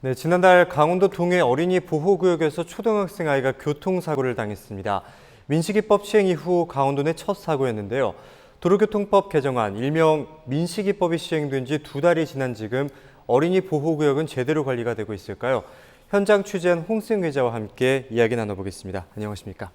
네, 지난달 강원도 동해 어린이 보호구역에서 초등학생 아이가 교통사고를 당했습니다. 민식이법 시행 이후 강원도 내 첫 사고였는데요. 도로교통법 개정안, 일명 민식이법이 시행된 지 2달이 지난 지금 어린이 보호구역은 제대로 관리가 되고 있을까요? 현장 취재한 홍승 기자와 함께 이야기 나눠보겠습니다. 안녕하십니까?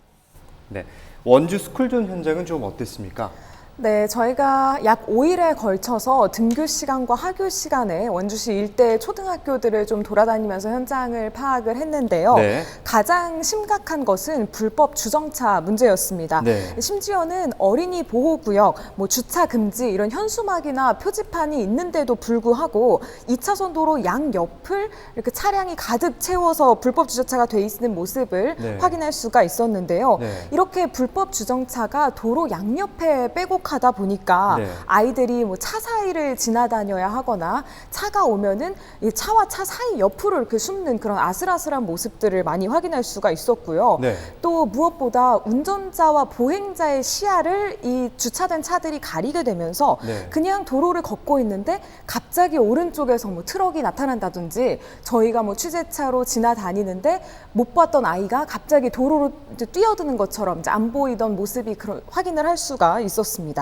네, 원주 스쿨존 현장은 좀 어땠습니까? 네, 저희가 약 5일에 걸쳐서 등교 시간과 하교 시간에 원주시 일대 초등학교들을 좀 돌아다니면서 현장을 파악을 했는데요. 네. 가장 심각한 것은 불법 주정차 문제였습니다. 네. 심지어는 어린이 보호구역, 주차 금지 이런 현수막이나 표지판이 있는데도 불구하고 2차선 도로 양옆을 이렇게 차량이 가득 채워서 불법 주차가 돼 있는 모습을 네. 확인할 수가 있었는데요. 네. 이렇게 불법 주정차가 도로 양옆에 빼곡하다 보니까 네. 아이들이 차 사이를 지나다녀야 하거나 차가 오면은 이 차와 차 사이 옆으로 이렇게 숨는 그런 아슬아슬한 모습들을 많이 확인할 수가 있었고요. 네. 또 무엇보다 운전자와 보행자의 시야를 이 주차된 차들이 가리게 되면서 네. 그냥 도로를 걷고 있는데 갑자기 오른쪽에서 트럭이 나타난다든지 저희가 취재차로 지나다니는데 못 봤던 아이가 갑자기 도로로 이제 뛰어드는 것처럼 이제 안 보이던 모습이 확인을 할 수가 있었습니다.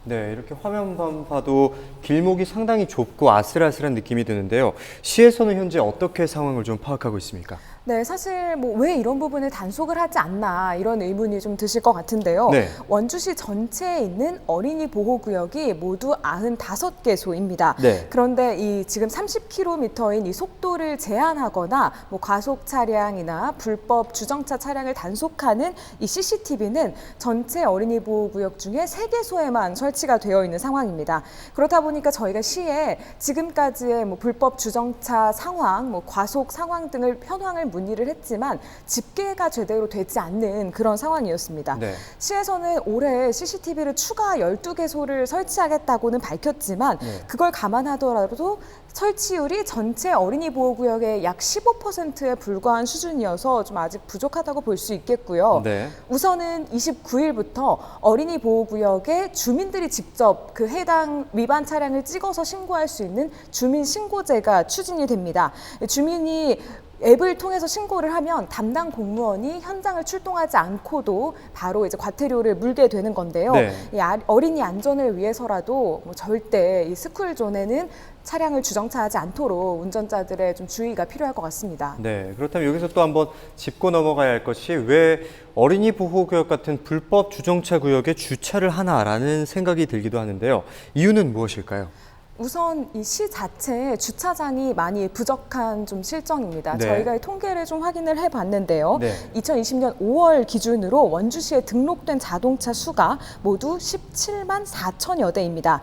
네, 이렇게 화면만 봐도 길목이 상당히 좁고 아슬아슬한 느낌이 드는데요. 시에서는 현재 어떻게 상황을 좀 파악하고 있습니까? 네, 사실 왜 이런 부분을 단속을 하지 않나 이런 의문이 좀 드실 것 같은데요. 네. 원주시 전체에 있는 어린이 보호구역이 모두 95개소입니다. 네. 그런데 이 지금 30km인 이 속도를 제한하거나 과속 차량이나 불법 주정차 차량을 단속하는 이 CCTV는 전체 어린이 보호구역 중에 3개소에만 설치가 되어 있는 상황입니다. 그렇다 보니까 저희가 시에 지금까지의 불법 주정차 상황, 과속 상황 등을 현황을 문의를 했지만 집계가 제대로 되지 않는 그런 상황이었습니다. 네. 시에서는 올해 CCTV를 추가 12개소를 설치하겠다고는 밝혔지만 그걸 감안하더라도 설치율이 전체 어린이 보호구역의 약 15%에 불과한 수준이어서 좀 아직 부족하다고 볼 수 있겠고요. 네. 우선은 29일부터 어린이 보호구역에 주민들이 직접 그 해당 위반 차량을 찍어서 신고할 수 있는 주민신고제가 추진이 됩니다. 주민이 앱을 통해서 신고를 하면 담당 공무원이 현장을 출동하지 않고도 바로 이제 과태료를 물게 되는 건데요. 네. 이 어린이 안전을 위해서라도 절대 이 스쿨존에는 차량을 주정차하지 않도록 운전자들의 좀 주의가 필요할 것 같습니다. 네, 그렇다면 여기서 또 한번 짚고 넘어가야 할 것이 왜 어린이 보호구역 같은 불법 주정차 구역에 주차를 하나라는 생각이 들기도 하는데요. 이유는 무엇일까요? 우선 이 시 자체에 주차장이 많이 부족한 좀 실정입니다. 네. 저희가 이 통계를 좀 확인을 해봤는데요. 네. 2020년 5월 기준으로 원주시에 등록된 자동차 수가 모두 17만 4천여 대입니다.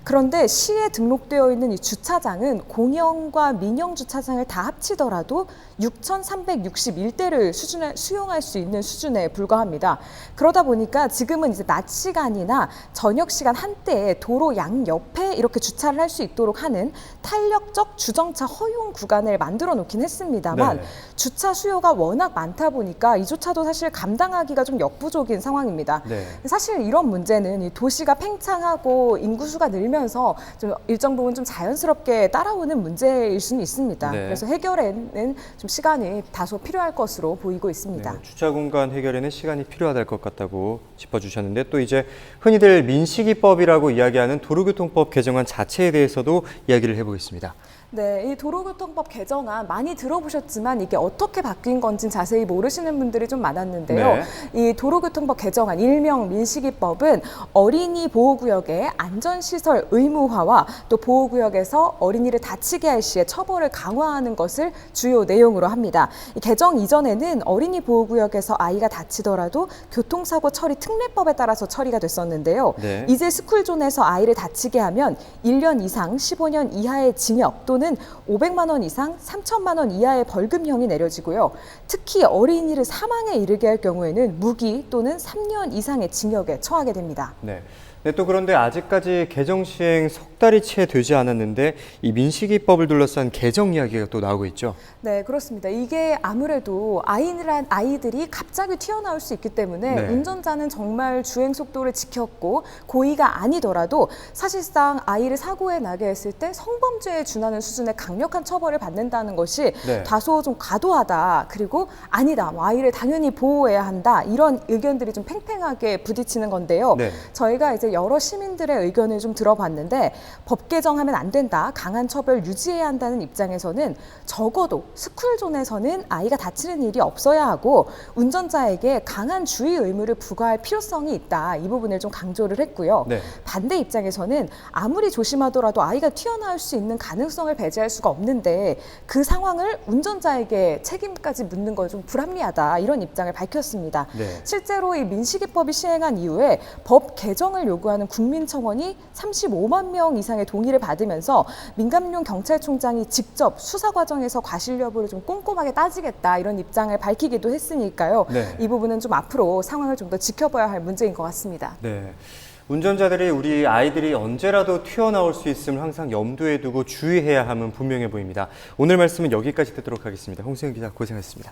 그런데 시에 등록되어 있는 이 주차장은 공영과 민영 주차장을 다 합치더라도 6,361대를 수용할 수 있는 수준에 불과합니다. 그러다 보니까 지금은 이제 낮 시간이나 저녁 시간 한때에 도로 양옆에 이렇게 주차를 할 수 있도록 하는 탄력적 주정차 허용 구간을 만들어 놓긴 했습니다만 네. 주차 수요가 워낙 많다 보니까 이조차도 사실 감당하기가 좀 역부족인 상황입니다. 네. 사실 이런 문제는 이 도시가 팽창하고 인구수가 늘면서 좀 일정 부분 좀 자연스럽게 따라오는 문제일 수는 있습니다. 네. 그래서 해결에는 좀 시간이 다소 필요할 것으로 보이고 있습니다. 네, 주차 공간 해결에는 시간이 필요할 것 같다고 짚어주셨는데 또 이제 흔히들 민식이법이라고 이야기하는 도로교통법 개정안 자체에 대해서도 이야기를 해보겠습니다. 네, 이 도로교통법 개정안 많이 들어보셨지만 이게 어떻게 바뀐 건지 자세히 모르시는 분들이 좀 많았는데요. 네. 이 도로교통법 개정안, 일명 민식이법은 어린이 보호구역의 안전시설 의무화와 또 보호구역에서 어린이를 다치게 할 시에 처벌을 강화하는 것을 주요 내용으로 합니다. 이 개정 이전에는 어린이 보호구역에서 아이가 다치더라도 교통사고 처리 특례법에 따라서 처리가 됐었는데요. 네. 이제 스쿨존에서 아이를 다치게 하면 1년 이상 15년 이하의 징역 또는 500만 원 이상 3천만 원 이하의 벌금형이 내려지고요. 특히 어린이를 사망에 이르게 할 경우에는 무기 또는 3년 이상의 징역에 처하게 됩니다. 네. 네, 또 그런데 아직까지 개정 시행 석 달이 채 되지 않았는데 이 민식이법을 둘러싼 개정 이야기가 또 나오고 있죠. 네, 그렇습니다. 이게 아무래도 아이들이 갑자기 튀어나올 수 있기 때문에 네. 운전자는 정말 주행 속도를 지켰고 고의가 아니더라도 사실상 아이를 사고에 나게 했을 때 성범죄에 준하는 수준의 강력한 처벌을 받는다는 것이 네. 다소 좀 과도하다. 그리고 아니다. 뭐 아이를 당연히 보호해야 한다. 이런 의견들이 좀 팽팽하게 부딪히는 건데요. 네. 저희가 이제 여러 시민들의 의견을 좀 들어봤는데 법 개정하면 안 된다. 강한 처벌 유지해야 한다는 입장에서는 적어도 스쿨존에서는 아이가 다치는 일이 없어야 하고 운전자에게 강한 주의 의무를 부과할 필요성이 있다. 이 부분을 좀 강조를 했고요. 네. 반대 입장에서는 아무리 조심하더라도 아이가 튀어나올 수 있는 가능성을 배제할 수가 없는데 그 상황을 운전자에게 책임까지 묻는 건 좀 불합리하다. 이런 입장을 밝혔습니다. 네. 실제로 이 민식이법이 시행한 이후에 법 개정을 요구하는 국민청원이 35만 명 이상의 동의를 받으면서 민감용 경찰총장이 직접 수사 과정에서 과실 여부를 좀 꼼꼼하게 따지겠다 이런 입장을 밝히기도 했으니까요. 네. 이 부분은 좀 앞으로 상황을 좀 더 지켜봐야 할 문제인 것 같습니다. 네. 운전자들이 우리 아이들이 언제라도 튀어나올 수 있음을 항상 염두에 두고 주의해야 함은 분명해 보입니다. 오늘 말씀은 여기까지 듣도록 하겠습니다. 홍승현 기자 고생하셨습니다.